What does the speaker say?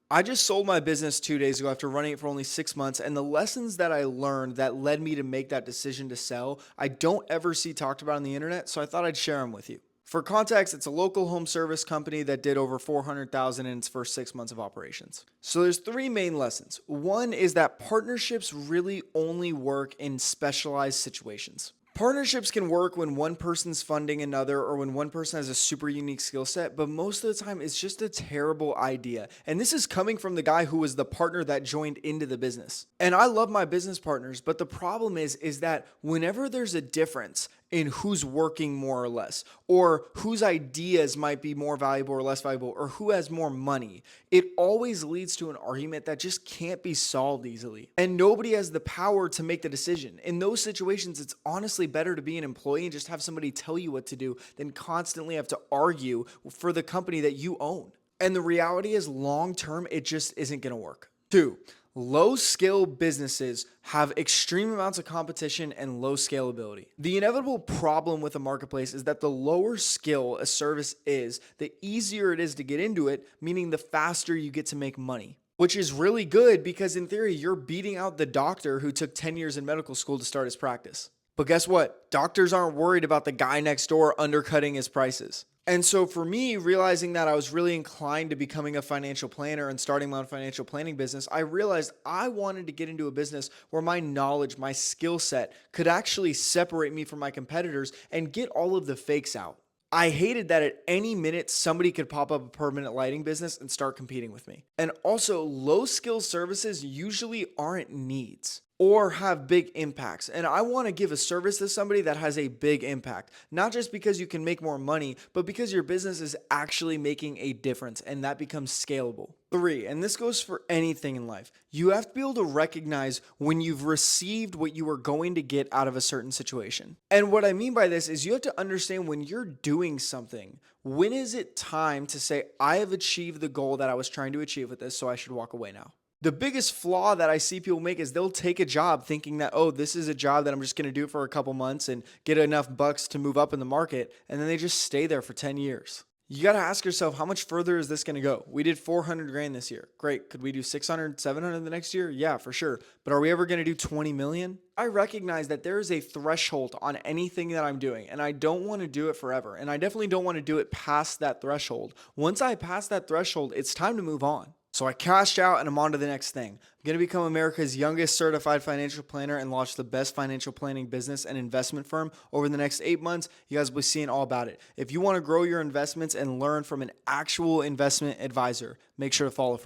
I just sold my business 2 days ago after running it for only 6 months. And the lessons that I learned that led me to make that decision to sell, I don't ever see talked about on the internet. So I thought I'd share them with you. For context, it's a local home service company that did over 400,000 in its first 6 months of operations. So there's three main lessons. One is that partnerships really only work in specialized situations. Partnerships can work when one person's funding another or when one person has a super unique skill set, but most of the time it's just a terrible idea. And this is coming from the guy who was the partner that joined into the business. And I love my business partners, but the problem is that whenever there's a difference in who's working more or less, or whose ideas might be more valuable or less valuable, or who has more money, it always leads to an argument that just can't be solved easily. And nobody has the power to make the decision. In those situations, it's honestly better to be an employee and just have somebody tell you what to do than constantly have to argue for the company that you own. And the reality is, long term, it just isn't going to work. Two, low skill businesses have extreme amounts of competition and low scalability. The inevitable problem with a marketplace is that the lower skill a service is, the easier it is to get into it, meaning the faster you get to make money. Which is really good because, in theory, you're beating out the doctor who took 10 years in medical school to start his practice. But guess what? Doctors aren't worried about the guy next door undercutting his prices. And so for me, realizing that I was really inclined to becoming a financial planner and starting my own financial planning business, I realized I wanted to get into a business where my knowledge, my skill set could actually separate me from my competitors and get all of the fakes out. I hated that at any minute somebody could pop up a permanent lighting business and start competing with me. And also, low skill services usually aren't needs or have big impacts. And I want to give a service to somebody that has a big impact, not just because you can make more money, but because your business is actually making a difference and that becomes scalable. Three, and this goes for anything in life, you have to be able to recognize when you've received what you are going to get out of a certain situation. And what I mean by this is you have to understand when you're doing something, when is it time to say, I have achieved the goal that I was trying to achieve with this, so I should walk away now. The biggest flaw that I see people make is they'll take a job thinking that, oh, this is a job that I'm just going to do for a couple months and get enough bucks to move up in the market. And then they just stay there for 10 years. You got to ask yourself, how much further is this going to go? We did 400 grand this year. Great. Could we do 600, 700 the next year? Yeah, for sure. But are we ever going to do 20 million? I recognize that there is a threshold on anything that I'm doing, and I don't want to do it forever. And I definitely don't want to do it past that threshold. Once I pass that threshold, it's time to move on. So I cashed out and I'm on to the next thing. I'm going to become America's youngest certified financial planner and launch the best financial planning business and investment firm over the next 8 months. You guys will be seeing all about it. If you want to grow your investments and learn from an actual investment advisor, make sure to follow.